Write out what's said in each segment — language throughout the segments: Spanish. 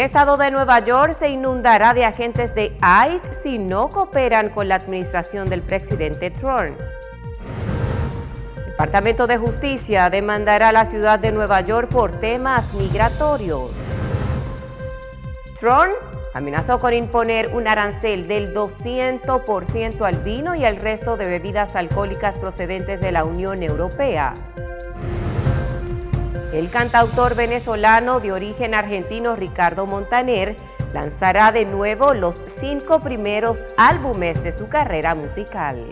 estado de Nueva York se inundará de agentes de ICE si no cooperan con la administración del presidente Trump. El Departamento de Justicia demandará a la ciudad de Nueva York por temas migratorios. Trump amenazó con imponer un arancel del 200% al vino y al resto de bebidas alcohólicas procedentes de la Unión Europea. El cantautor venezolano de origen argentino Ricardo Montaner lanzará de nuevo los 5 primeros álbumes de su carrera musical.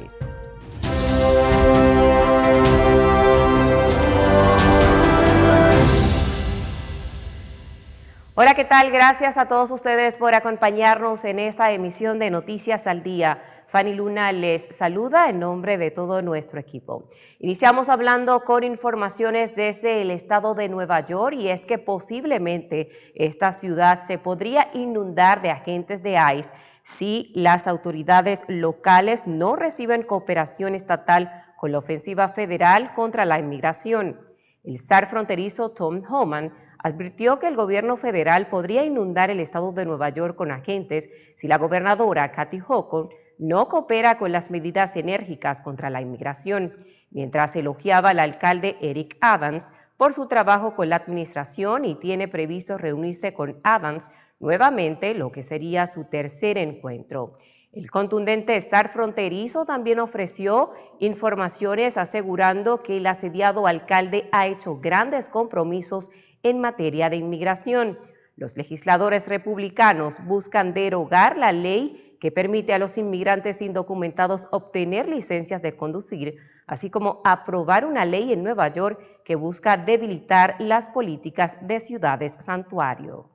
Hola, ¿qué tal? Gracias a todos ustedes por acompañarnos en esta emisión de Noticias al Día. Fanny Luna les saluda en nombre de todo nuestro equipo. Iniciamos hablando con informaciones desde el estado de Nueva York y es que posiblemente esta ciudad se podría inundar de agentes de ICE si las autoridades locales no reciben cooperación estatal con la ofensiva federal contra la inmigración. El zar fronterizo Tom Homan advirtió que el gobierno federal podría inundar el estado de Nueva York con agentes si la gobernadora Kathy Hochul no coopera con las medidas enérgicas contra la inmigración, mientras elogiaba al alcalde Eric Adams por su trabajo con la administración y tiene previsto reunirse con Adams nuevamente, lo que sería su tercer encuentro. El contundente zar fronterizo también ofreció informaciones asegurando que el asediado alcalde ha hecho grandes compromisos en materia de inmigración. Los legisladores republicanos buscan derogar la ley que permite a los inmigrantes indocumentados obtener licencias de conducir, así como aprobar una ley en Nueva York que busca debilitar las políticas de ciudades santuario.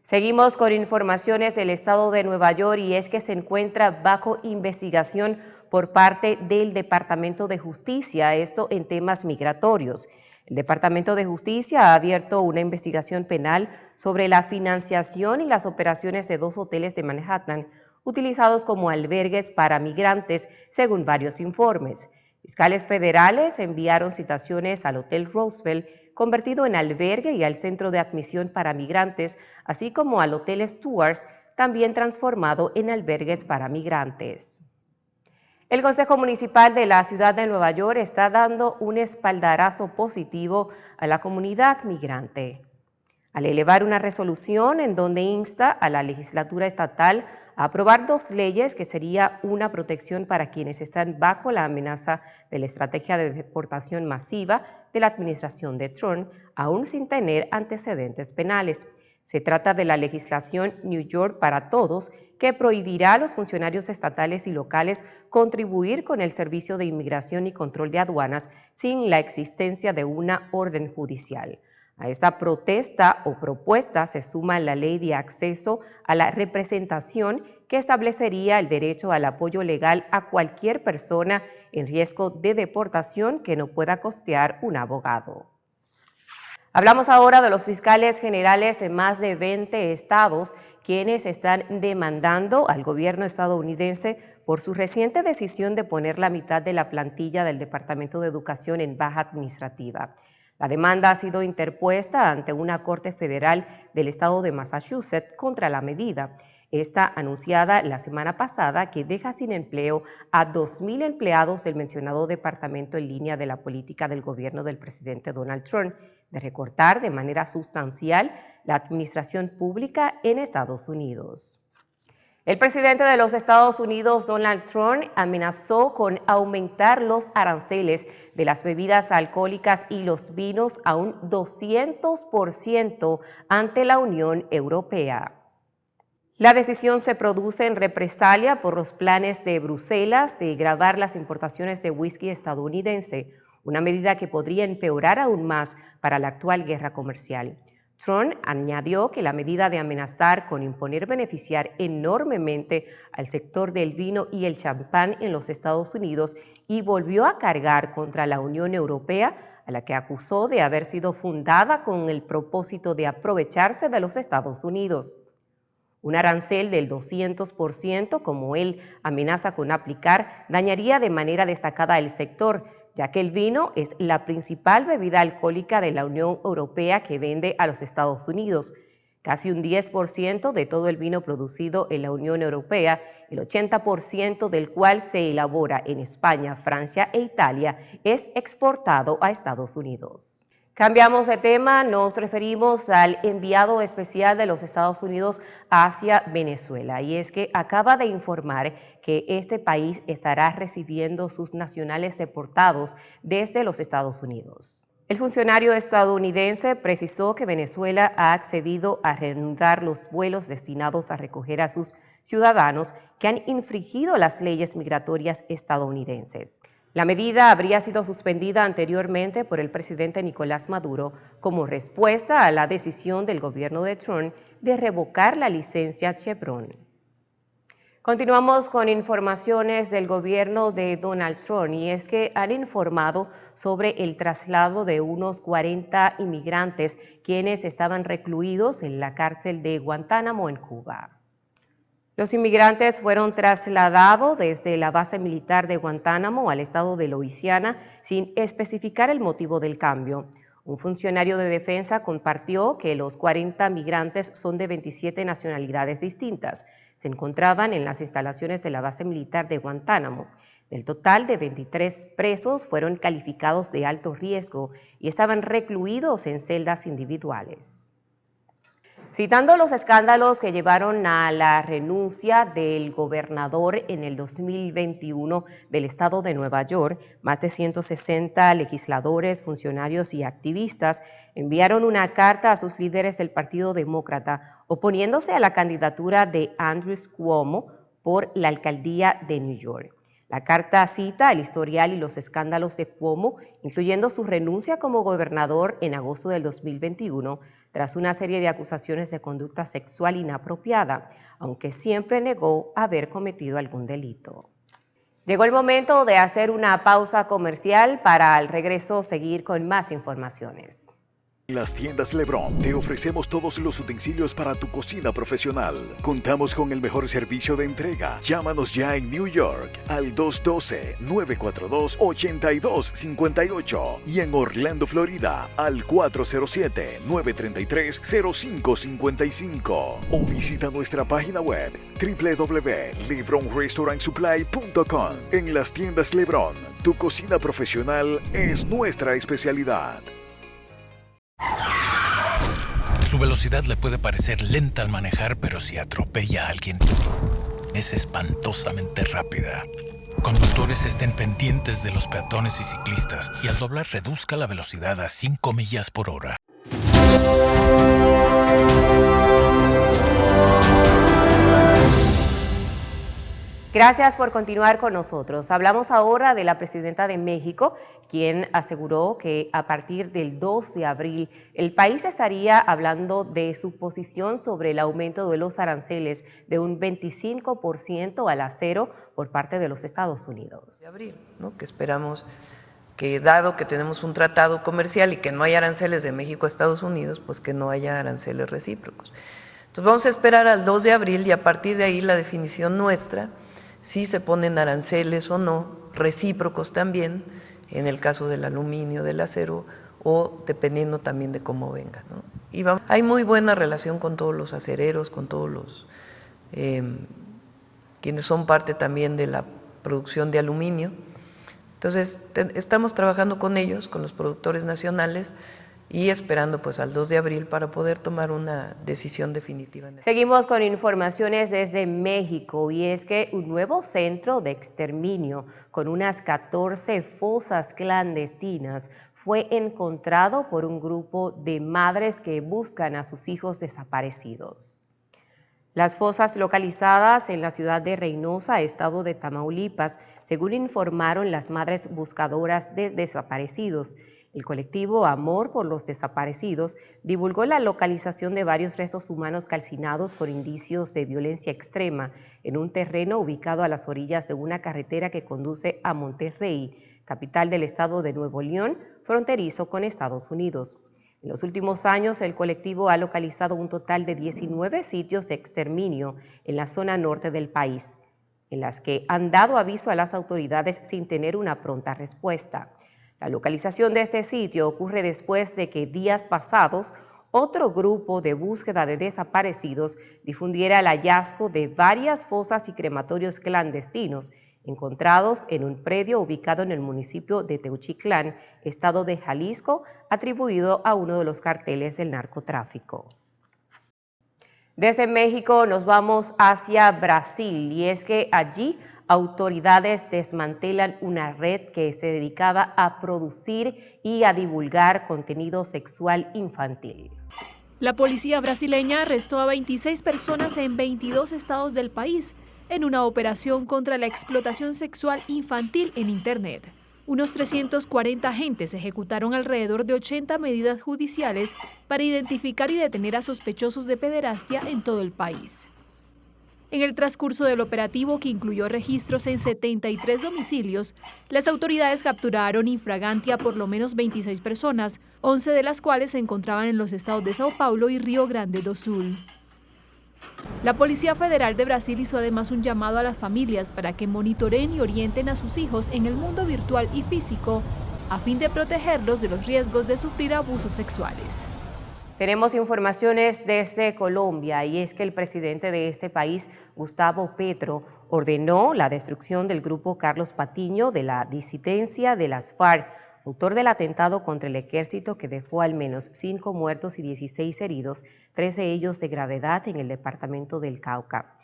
Seguimos con informaciones del estado de Nueva York y es que se encuentra bajo investigación por parte del Departamento de Justicia, esto en temas migratorios. El Departamento de Justicia ha abierto una investigación penal sobre la financiación y las operaciones de 2 hoteles de Manhattan utilizados como albergues para migrantes, según varios informes. Fiscales federales enviaron citaciones al Hotel Roosevelt, convertido en albergue, y al Centro de Admisión para Migrantes, así como al Hotel Stewards, también transformado en albergues para migrantes. El Consejo Municipal de la Ciudad de Nueva York está dando un espaldarazo positivo a la comunidad migrante, al elevar una resolución en donde insta a la legislatura estatal a aprobar 2 leyes que sería una protección para quienes están bajo la amenaza de la estrategia de deportación masiva de la administración de Trump, aún sin tener antecedentes penales. Se trata de la legislación New York para Todos, que prohibirá a los funcionarios estatales y locales contribuir con el Servicio de Inmigración y Control de Aduanas sin la existencia de una orden judicial. A esta protesta o propuesta se suma la Ley de Acceso a la Representación, que establecería el derecho al apoyo legal a cualquier persona en riesgo de deportación que no pueda costear un abogado. Hablamos ahora de los fiscales generales en más de 20 estados, quienes están demandando al gobierno estadounidense por su reciente decisión de poner la mitad de la plantilla del Departamento de Educación en baja administrativa. La demanda ha sido interpuesta ante una corte federal del estado de Massachusetts contra la medida. Esta anunciada la semana pasada que deja sin empleo a 2,000 empleados del mencionado departamento en línea de la política del gobierno del presidente Donald Trump de recortar de manera sustancial la administración pública en Estados Unidos. El presidente de los Estados Unidos, Donald Trump, amenazó con aumentar los aranceles de las bebidas alcohólicas y los vinos a un 200% ante la Unión Europea. La decisión se produce en represalia por los planes de Bruselas de gravar las importaciones de whisky estadounidense, una medida que podría empeorar aún más para la actual guerra comercial. Trump añadió que la medida de amenazar con imponer beneficiar enormemente al sector del vino y el champán en los Estados Unidos y volvió a cargar contra la Unión Europea, a la que acusó de haber sido fundada con el propósito de aprovecharse de los Estados Unidos. Un arancel del 200%, como él amenaza con aplicar, dañaría de manera destacada el sector, ya que el vino es la principal bebida alcohólica de la Unión Europea que vende a los Estados Unidos. casi un 10% de todo el vino producido en la Unión Europea, el 80% del cual se elabora en España, Francia e Italia, es exportado a Estados Unidos. Cambiamos de tema, nos referimos al enviado especial de los Estados Unidos hacia Venezuela, y es que acaba de informar que este país estará recibiendo sus nacionales deportados desde los Estados Unidos. El funcionario estadounidense precisó que Venezuela ha accedido a reanudar los vuelos destinados a recoger a sus ciudadanos que han infringido las leyes migratorias estadounidenses. La medida habría sido suspendida anteriormente por el presidente Nicolás Maduro como respuesta a la decisión del gobierno de Trump de revocar la licencia Chevron. Continuamos con informaciones del gobierno de Donald Trump, y es que han informado sobre el traslado de unos 40 inmigrantes quienes estaban recluidos en la cárcel de Guantánamo en Cuba. Los inmigrantes fueron trasladados desde la base militar de Guantánamo al estado de Luisiana sin especificar el motivo del cambio. Un funcionario de defensa compartió que los 40 migrantes son de 27 nacionalidades distintas. Se encontraban en las instalaciones de la base militar de Guantánamo. Del total de 23 presos fueron calificados de alto riesgo y estaban recluidos en celdas individuales. Citando los escándalos que llevaron a la renuncia del gobernador en el 2021 del estado de Nueva York, más de 160 legisladores, funcionarios y activistas enviaron una carta a sus líderes del Partido Demócrata oponiéndose a la candidatura de Andrew Cuomo por la alcaldía de New York. La carta cita el historial y los escándalos de Cuomo, incluyendo su renuncia como gobernador en agosto del 2021, tras una serie de acusaciones de conducta sexual inapropiada, aunque siempre negó haber cometido algún delito. Llegó el momento de hacer una pausa comercial para al regreso seguir con más informaciones. En las tiendas LeBron te ofrecemos todos los utensilios para tu cocina profesional. Contamos con el mejor servicio de entrega. Llámanos ya en New York al 212-942-8258 y en Orlando, Florida al 407-933-0555 o visita nuestra página web www.lebronrestaurantsupply.com. En las tiendas LeBron, tu cocina profesional es nuestra especialidad. Su velocidad le puede parecer lenta al manejar, pero si atropella a alguien, es espantosamente rápida. Conductores, estén pendientes de los peatones y ciclistas y al doblar reduzca la velocidad a 5 millas por hora. Gracias por continuar con nosotros. Hablamos ahora de la presidenta de México, quien aseguró que a partir del 2 de abril el país estaría hablando de su posición sobre el aumento de los aranceles de un 25% al acero por parte de los Estados Unidos. De abril, ¿no? Que esperamos que, dado que tenemos un tratado comercial y que no hay aranceles de México a Estados Unidos, pues que no haya aranceles recíprocos. Entonces vamos a esperar al 2 de abril y a partir de ahí la definición nuestra, si se ponen aranceles o no, recíprocos también, en el caso del aluminio, del acero, o dependiendo también de cómo venga, ¿no? Y hay muy buena relación con todos los acereros, con todos los quienes son parte también de la producción de aluminio. Entonces, estamos trabajando con ellos, con los productores nacionales, y esperando pues al 2 de abril para poder tomar una decisión definitiva. Seguimos con informaciones desde México, y es que un nuevo centro de exterminio con unas 14 fosas clandestinas fue encontrado por un grupo de madres que buscan a sus hijos desaparecidos. Las fosas localizadas en la ciudad de Reynosa, estado de Tamaulipas, según informaron las madres buscadoras de desaparecidos. El colectivo Amor por los Desaparecidos divulgó la localización de varios restos humanos calcinados con indicios de violencia extrema en un terreno ubicado a las orillas de una carretera que conduce a Monterrey, capital del estado de Nuevo León, fronterizo con Estados Unidos. En los últimos años, el colectivo ha localizado un total de 19 sitios de exterminio en la zona norte del país, en las que han dado aviso a las autoridades sin tener una pronta respuesta. La localización de este sitio ocurre después de que días pasados otro grupo de búsqueda de desaparecidos difundiera el hallazgo de varias fosas y crematorios clandestinos encontrados en un predio ubicado en el municipio de Teuchitlán, estado de Jalisco, atribuido a uno de los carteles del narcotráfico. Desde México nos vamos hacia Brasil, y es que allí autoridades desmantelan una red que se dedicaba a producir y a divulgar contenido sexual infantil. La policía brasileña arrestó a 26 personas en 22 estados del país en una operación contra la explotación sexual infantil en Internet. Unos 340 agentes ejecutaron alrededor de 80 medidas judiciales para identificar y detener a sospechosos de pederastia en todo el país. En el transcurso del operativo, que incluyó registros en 73 domicilios, las autoridades capturaron in flagrantia por lo menos 26 personas, 11 de las cuales se encontraban en los estados de Sao Paulo y Río Grande do Sul. La Policía Federal de Brasil hizo además un llamado a las familias para que monitoreen y orienten a sus hijos en el mundo virtual y físico, a fin de protegerlos de los riesgos de sufrir abusos sexuales. Tenemos informaciones desde Colombia, y es que el presidente de este país, Gustavo Petro, ordenó la destrucción del grupo Carlos Patiño de la disidencia de las FARC, autor del atentado contra el ejército que dejó al menos 5 muertos y 16 heridos, 3 de ellos de gravedad en el departamento del Cauca.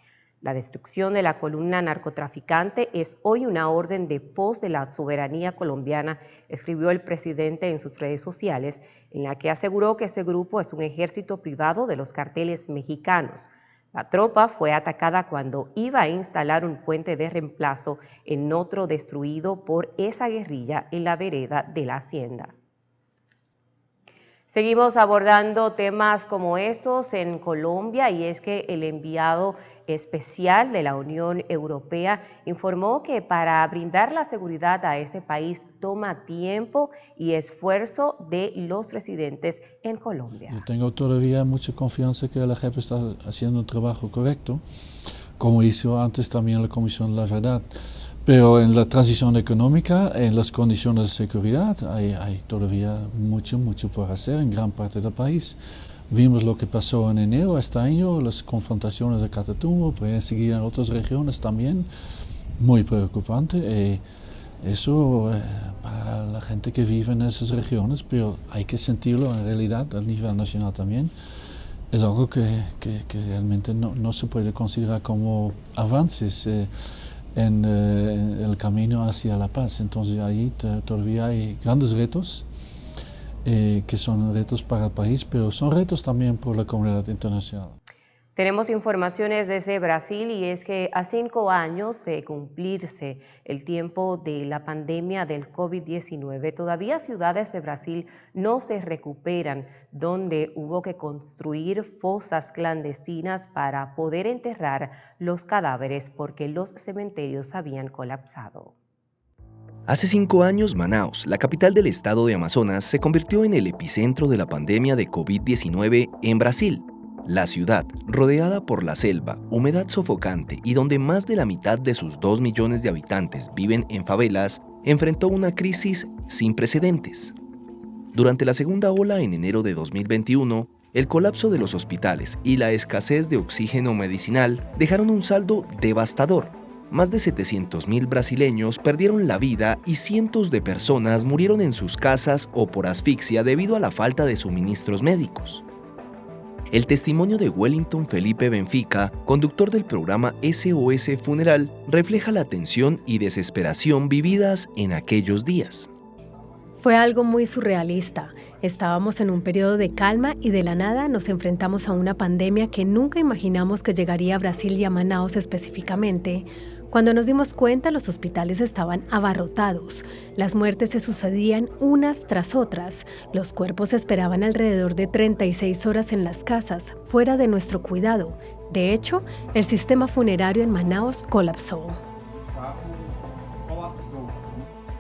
La destrucción de la columna narcotraficante es hoy una orden de pos de la soberanía colombiana, escribió el presidente en sus redes sociales, en la que aseguró que este grupo es un ejército privado de los carteles mexicanos. La tropa fue atacada cuando iba a instalar un puente de reemplazo en otro destruido por esa guerrilla en la vereda de la Hacienda. Seguimos abordando temas como estos en Colombia, y es que el enviado especial de la Unión Europea informó que para brindar la seguridad a este país toma tiempo y esfuerzo de los residentes en Colombia. Yo tengo todavía mucha confianza que la JEP está haciendo un trabajo correcto, como hizo antes también la Comisión de la Verdad. Pero en la transición económica, en las condiciones de seguridad, hay todavía mucho por hacer en gran parte del país. Vimos lo que pasó en enero este año, las confrontaciones de Catatumbo, pueden seguir en otras regiones también, muy preocupante. Eso para la gente que vive en esas regiones, pero hay que sentirlo en realidad a nivel nacional también. Es algo que realmente no se puede considerar como avances en el camino hacia la paz. Entonces ahí todavía hay grandes retos, que son retos para el país, pero son retos también por la comunidad internacional. Tenemos informaciones desde Brasil, y es que a 5 años de cumplirse el tiempo de la pandemia del COVID-19, todavía ciudades de Brasil no se recuperan, donde hubo que construir fosas clandestinas para poder enterrar los cadáveres porque los cementerios habían colapsado. Hace 5 años, Manaus, la capital del estado de Amazonas, se convirtió en el epicentro de la pandemia de COVID-19 en Brasil. La ciudad, rodeada por la selva, humedad sofocante y donde más de la mitad de sus 2 millones de habitantes viven en favelas, enfrentó una crisis sin precedentes. Durante la segunda ola en enero de 2021, el colapso de los hospitales y la escasez de oxígeno medicinal dejaron un saldo devastador. Más de 700.000 brasileños perdieron la vida y cientos de personas murieron en sus casas o por asfixia debido a la falta de suministros médicos. El testimonio de Wellington Felipe Benfica, conductor del programa SOS Funeral, refleja la tensión y desesperación vividas en aquellos días. Fue algo muy surrealista. Estábamos en un periodo de calma y de la nada nos enfrentamos a una pandemia que nunca imaginamos que llegaría a Brasil y a Manaus específicamente. Cuando nos dimos cuenta, los hospitales estaban abarrotados. Las muertes se sucedían unas tras otras. Los cuerpos esperaban alrededor de 36 horas en las casas, fuera de nuestro cuidado. De hecho, el sistema funerario en Manaus colapsó.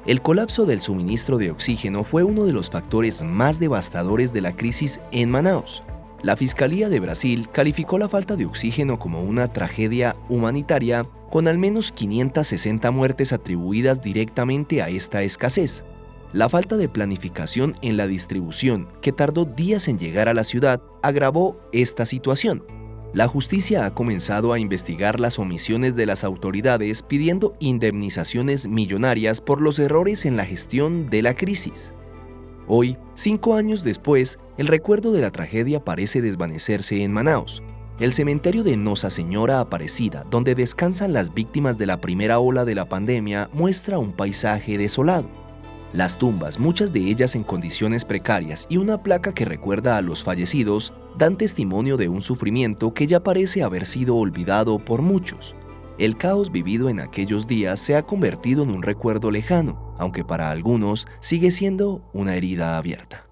El colapso del suministro de oxígeno fue uno de los factores más devastadores de la crisis en Manaus. La Fiscalía de Brasil calificó la falta de oxígeno como una tragedia humanitaria, con al menos 560 muertes atribuidas directamente a esta escasez. La falta de planificación en la distribución, que tardó días en llegar a la ciudad, agravó esta situación. La justicia ha comenzado a investigar las omisiones de las autoridades pidiendo indemnizaciones millonarias por los errores en la gestión de la crisis. Hoy, 5 años después, el recuerdo de la tragedia parece desvanecerse en Manaos. El cementerio de Nosa Señora Aparecida, donde descansan las víctimas de la primera ola de la pandemia, muestra un paisaje desolado. Las tumbas, muchas de ellas en condiciones precarias, y una placa que recuerda a los fallecidos, dan testimonio de un sufrimiento que ya parece haber sido olvidado por muchos. El caos vivido en aquellos días se ha convertido en un recuerdo lejano, aunque para algunos sigue siendo una herida abierta.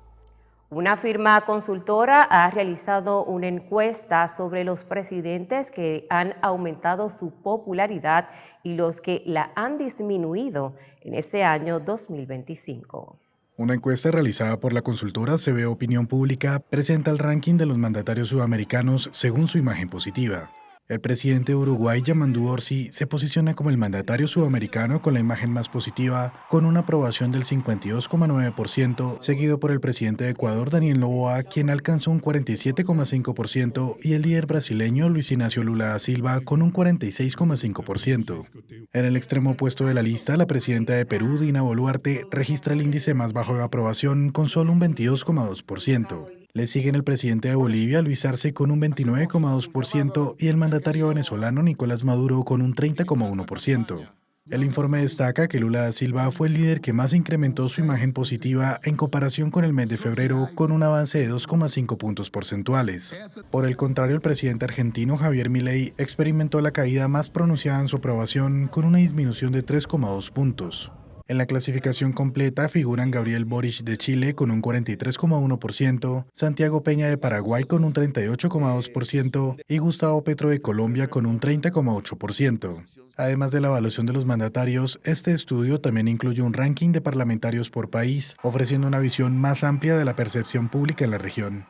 Una firma consultora ha realizado una encuesta sobre los presidentes que han aumentado su popularidad y los que la han disminuido en este año 2025. Una encuesta realizada por la consultora CB Opinión Pública presenta el ranking de los mandatarios sudamericanos según su imagen positiva. El presidente de Uruguay, Yamandu Orsi, se posiciona como el mandatario sudamericano con la imagen más positiva, con una aprobación del 52,9%, seguido por el presidente de Ecuador, Daniel Noboa, quien alcanzó un 47,5%, y el líder brasileño, Luis Ignacio Lula da Silva, con un 46,5%. En el extremo opuesto de la lista, la presidenta de Perú, Dina Boluarte, registra el índice más bajo de aprobación, con solo un 22,2%. Le siguen el presidente de Bolivia, Luis Arce, con un 29,2% y el mandatario venezolano, Nicolás Maduro, con un 30,1%. El informe destaca que Lula da Silva fue el líder que más incrementó su imagen positiva en comparación con el mes de febrero, con un avance de 2,5 puntos porcentuales. Por el contrario, el presidente argentino, Javier Milei, experimentó la caída más pronunciada en su aprobación, con una disminución de 3,2 puntos. En la clasificación completa figuran Gabriel Boric de Chile con un 43,1%, Santiago Peña de Paraguay con un 38,2% y Gustavo Petro de Colombia con un 30,8%. Además de la evaluación de los mandatarios, este estudio también incluye un ranking de parlamentarios por país, ofreciendo una visión más amplia de la percepción pública en la región.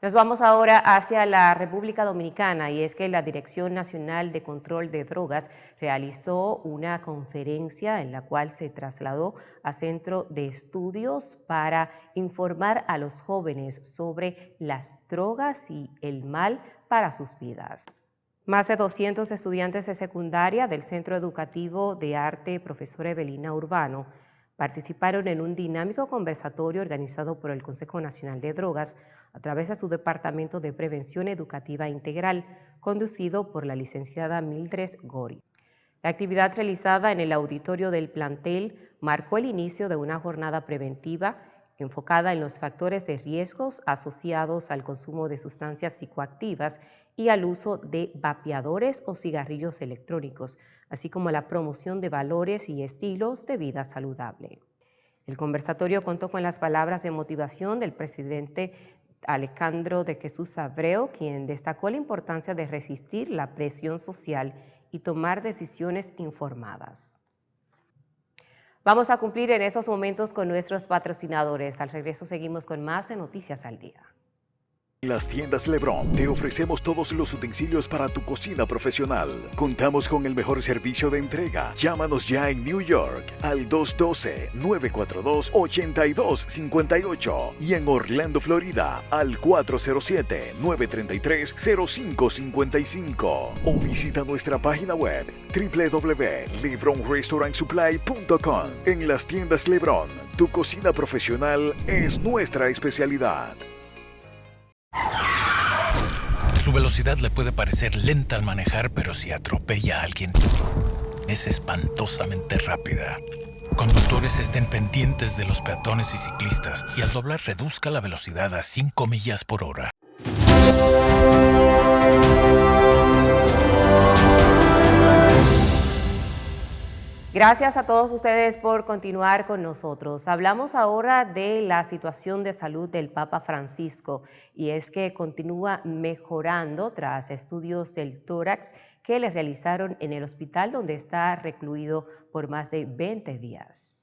Nos vamos ahora hacia la República Dominicana, y es que la Dirección Nacional de Control de Drogas realizó una conferencia en la cual se trasladó a Centro de Estudios para informar a los jóvenes sobre las drogas y el mal para sus vidas. Más de 200 estudiantes de secundaria del Centro Educativo de Arte Profesor Evelina Urbano participaron en un dinámico conversatorio organizado por el Consejo Nacional de Drogas a través de su Departamento de Prevención Educativa Integral, conducido por la licenciada Mildred Gori. La actividad realizada en el auditorio del plantel marcó el inicio de una jornada preventiva enfocada en los factores de riesgos asociados al consumo de sustancias psicoactivas y al uso de vapeadores o cigarrillos electrónicos, así como la promoción de valores y estilos de vida saludable. El conversatorio contó con las palabras de motivación del presidente Alejandro de Jesús Abreu, quien destacó la importancia de resistir la presión social y tomar decisiones informadas. Vamos a cumplir en esos momentos con nuestros patrocinadores. Al regreso seguimos con más en Noticias al Día. En las tiendas LeBron te ofrecemos todos los utensilios para tu cocina profesional. Contamos con el mejor servicio de entrega. Llámanos ya en New York al 212-942-8258 y en Orlando, Florida al 407-933-0555 o visita nuestra página web www.lebronrestaurantsupply.com. En las tiendas LeBron, tu cocina profesional es nuestra especialidad. Su velocidad le puede parecer lenta al manejar, pero si atropella a alguien, es espantosamente rápida. Conductores, estén pendientes de los peatones y ciclistas y al doblar reduzca la velocidad a 5 millas por hora. Gracias a todos ustedes por continuar con nosotros. Hablamos ahora de la situación de salud del Papa Francisco, y es que continúa mejorando tras estudios del tórax que le realizaron en el hospital donde está recluido por más de 20 días.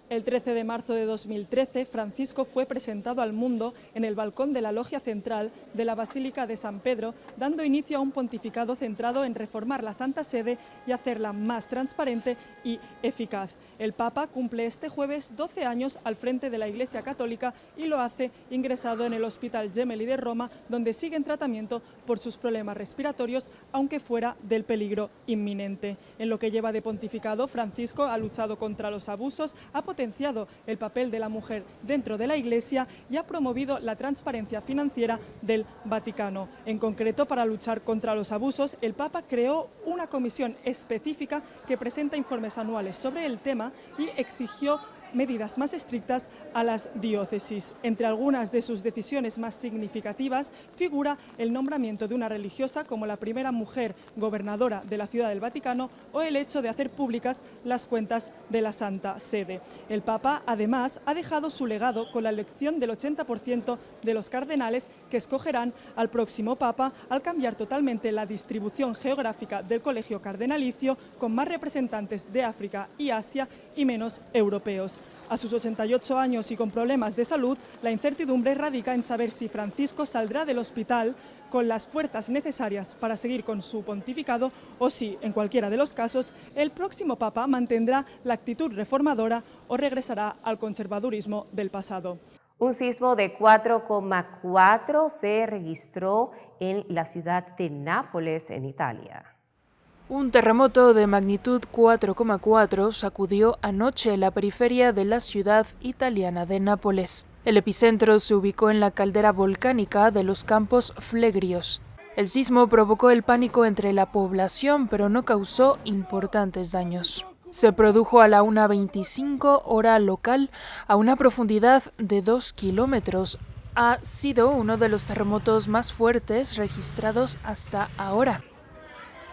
El 13 de marzo de 2013, Francisco fue presentado al mundo en el balcón de la logia central de la Basílica de San Pedro, dando inicio a un pontificado centrado en reformar la Santa Sede y hacerla más transparente y eficaz. El Papa cumple este jueves 12 años al frente de la Iglesia Católica y lo hace ingresado en el Hospital Gemelli de Roma, donde sigue en tratamiento por sus problemas respiratorios, aunque fuera del peligro inminente. En lo que lleva de pontificado, Francisco ha luchado contra los abusos, ha potenciado el papel de la mujer dentro de la Iglesia y ha promovido la transparencia financiera del Vaticano. En concreto, para luchar contra los abusos, el Papa creó una comisión específica que presenta informes anuales sobre el tema y exigió medidas más estrictas a las diócesis. Entre algunas de sus decisiones más significativas figura el nombramiento de una religiosa como la primera mujer gobernadora de la Ciudad del Vaticano o el hecho de hacer públicas las cuentas de la Santa Sede. El Papa, además, ha dejado su legado con la elección del 80% de los cardenales que escogerán al próximo Papa al cambiar totalmente la distribución geográfica del colegio cardenalicio, con más representantes de África y Asia y menos europeos. A sus 88 años y con problemas de salud, la incertidumbre radica en saber si Francisco saldrá del hospital con las fuerzas necesarias para seguir con su pontificado o si, en cualquiera de los casos, el próximo Papa mantendrá la actitud reformadora o regresará al conservadurismo del pasado. Un sismo de 4,4 se registró en la ciudad de Nápoles, en Italia. Un terremoto de magnitud 4,4 sacudió anoche la periferia de la ciudad italiana de Nápoles. El epicentro se ubicó en la caldera volcánica de los Campos Flegrios. El sismo provocó el pánico entre la población, pero no causó importantes daños. Se produjo a la 1:25 hora local, a una profundidad de 2 kilómetros. Ha sido uno de los terremotos más fuertes registrados hasta ahora.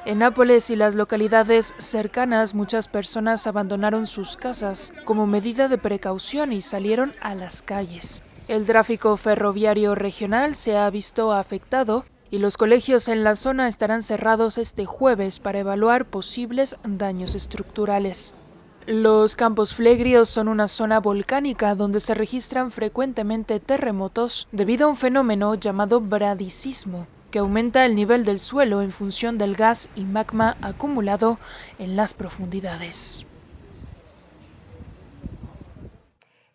En Nápoles y las localidades cercanas, muchas personas abandonaron sus casas como medida de precaución y salieron a las calles. El tráfico ferroviario regional se ha visto afectado y los colegios en la zona estarán cerrados este jueves para evaluar posibles daños estructurales. Los Campos Flegrios son una zona volcánica donde se registran frecuentemente terremotos debido a un fenómeno llamado bradisismo, que aumenta el nivel del suelo en función del gas y magma acumulado en las profundidades.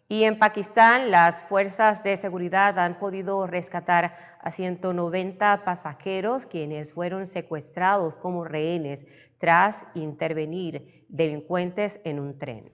Y en Pakistán, las fuerzas de seguridad han podido rescatar a 190 pasajeros quienes fueron secuestrados como rehenes tras intervenir delincuentes en un tren.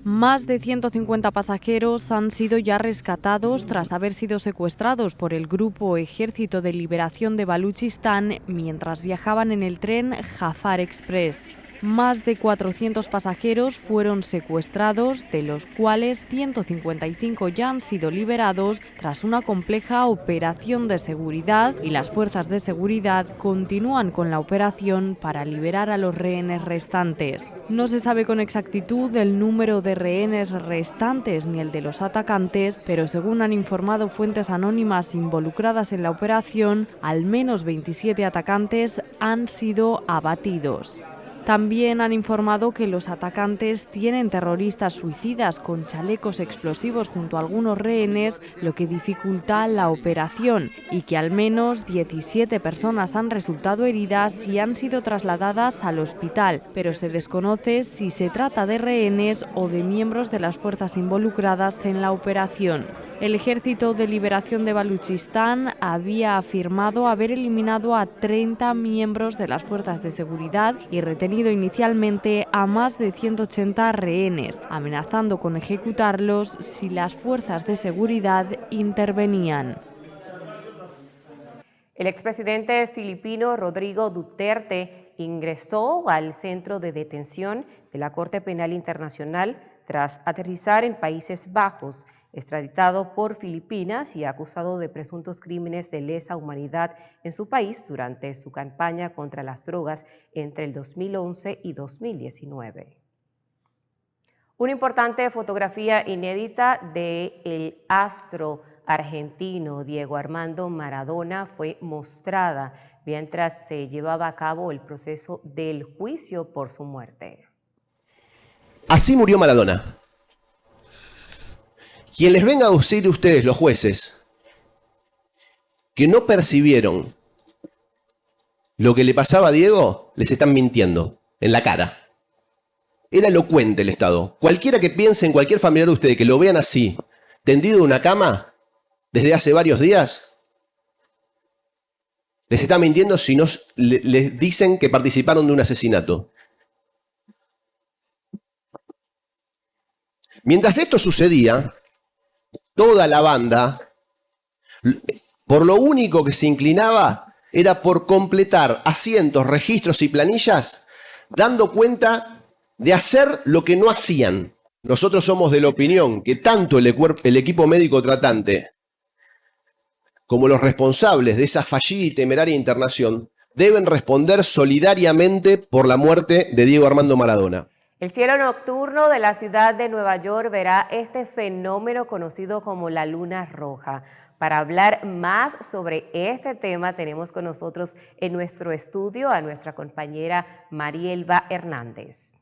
Más de 150 pasajeros han sido ya rescatados tras haber sido secuestrados por el Grupo Ejército de Liberación de Baluchistán mientras viajaban en el tren Jafar Express. Más de 400 pasajeros fueron secuestrados, de los cuales 155 ya han sido liberados tras una compleja operación de seguridad, y las fuerzas de seguridad continúan con la operación para liberar a los rehenes restantes. No se sabe con exactitud el número de rehenes restantes ni el de los atacantes, pero según han informado fuentes anónimas involucradas en la operación, al menos 27 atacantes han sido abatidos. También han informado que los atacantes tienen terroristas suicidas con chalecos explosivos junto a algunos rehenes, lo que dificulta la operación, y que al menos 17 personas han resultado heridas y han sido trasladadas al hospital, pero se desconoce si se trata de rehenes o de miembros de las fuerzas involucradas en la operación. El Ejército de Liberación de Baluchistán había afirmado haber eliminado a 30 miembros de las fuerzas de seguridad y retenido inicialmente a más de 180 rehenes, amenazando con ejecutarlos si las fuerzas de seguridad intervenían. El expresidente filipino Rodrigo Duterte ingresó al centro de detención de la Corte Penal Internacional tras aterrizar en Países Bajos, extraditado por Filipinas y acusado de presuntos crímenes de lesa humanidad en su país durante su campaña contra las drogas entre el 2011 y 2019. Una importante fotografía inédita del astro argentino Diego Armando Maradona fue mostrada mientras se llevaba a cabo el proceso del juicio por su muerte. Así murió Maradona. Quien les venga a decir a ustedes, los jueces, que no percibieron lo que le pasaba a Diego, les están mintiendo en la cara. Era elocuente el Estado. Cualquiera que piense en cualquier familiar de ustedes que lo vean así, tendido en una cama, desde hace varios días, les está mintiendo si no les dicen que participaron de un asesinato. Mientras esto sucedía, toda la banda, por lo único que se inclinaba, era por completar asientos, registros y planillas, dando cuenta de hacer lo que no hacían. Nosotros somos de la opinión que tanto el equipo médico tratante como los responsables de esa fallida y temeraria internación deben responder solidariamente por la muerte de Diego Armando Maradona. El cielo nocturno de la ciudad de Nueva York verá este fenómeno conocido como la luna roja. Para hablar más sobre este tema tenemos con nosotros en nuestro estudio a nuestra compañera Marielba Hernández.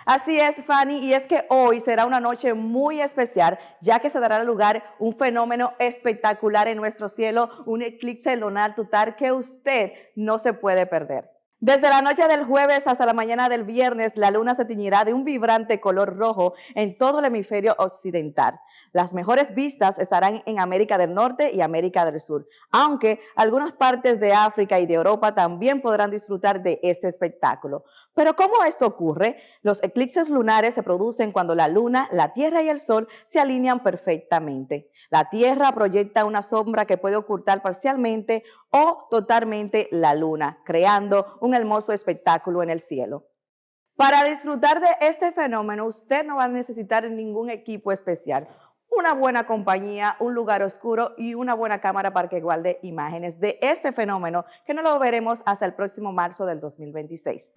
Así es, Fanny, y es que hoy será una noche muy especial, ya que se dará lugar un fenómeno espectacular en nuestro cielo, un eclipse lunar total que usted no se puede perder. Desde la noche del jueves hasta la mañana del viernes, la luna se teñirá de un vibrante color rojo en todo el hemisferio occidental. Las mejores vistas estarán en América del Norte y América del Sur, aunque algunas partes de África y de Europa también podrán disfrutar de este espectáculo. Pero ¿cómo esto ocurre? Los eclipses lunares se producen cuando la luna, la tierra y el sol se alinean perfectamente. La tierra proyecta una sombra que puede ocultar parcialmente o totalmente la luna, creando un hermoso espectáculo en el cielo. Para disfrutar de este fenómeno, usted no va a necesitar ningún equipo especial. Una buena compañía, un lugar oscuro y una buena cámara para que guarde imágenes de este fenómeno que no lo veremos hasta el próximo marzo del 2026.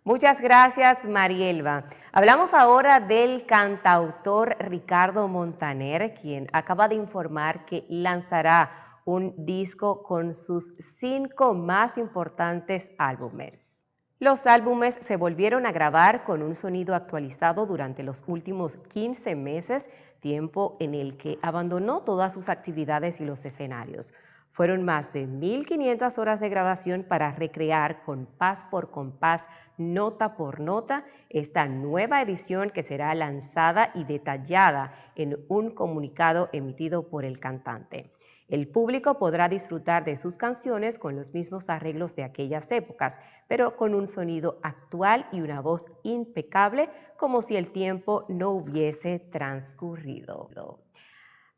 Muchas gracias, Marielba. Hablamos ahora del cantautor Ricardo Montaner, quien acaba de informar que lanzará un disco con sus 5 más importantes álbumes. Los álbumes se volvieron a grabar con un sonido actualizado durante los últimos 15 meses, tiempo en el que abandonó todas sus actividades y los escenarios. Fueron más de 1.500 horas de grabación para recrear compás por compás, nota por nota, esta nueva edición que será lanzada y detallada en un comunicado emitido por el cantante. El público podrá disfrutar de sus canciones con los mismos arreglos de aquellas épocas, pero con un sonido actual y una voz impecable, como si el tiempo no hubiese transcurrido.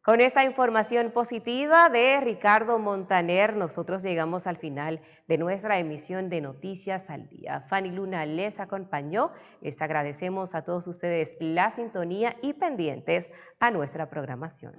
Con esta información positiva de Ricardo Montaner, nosotros llegamos al final de nuestra emisión de Noticias al Día. Fanny Luna les acompañó. Les agradecemos a todos ustedes la sintonía y pendientes a nuestra programación.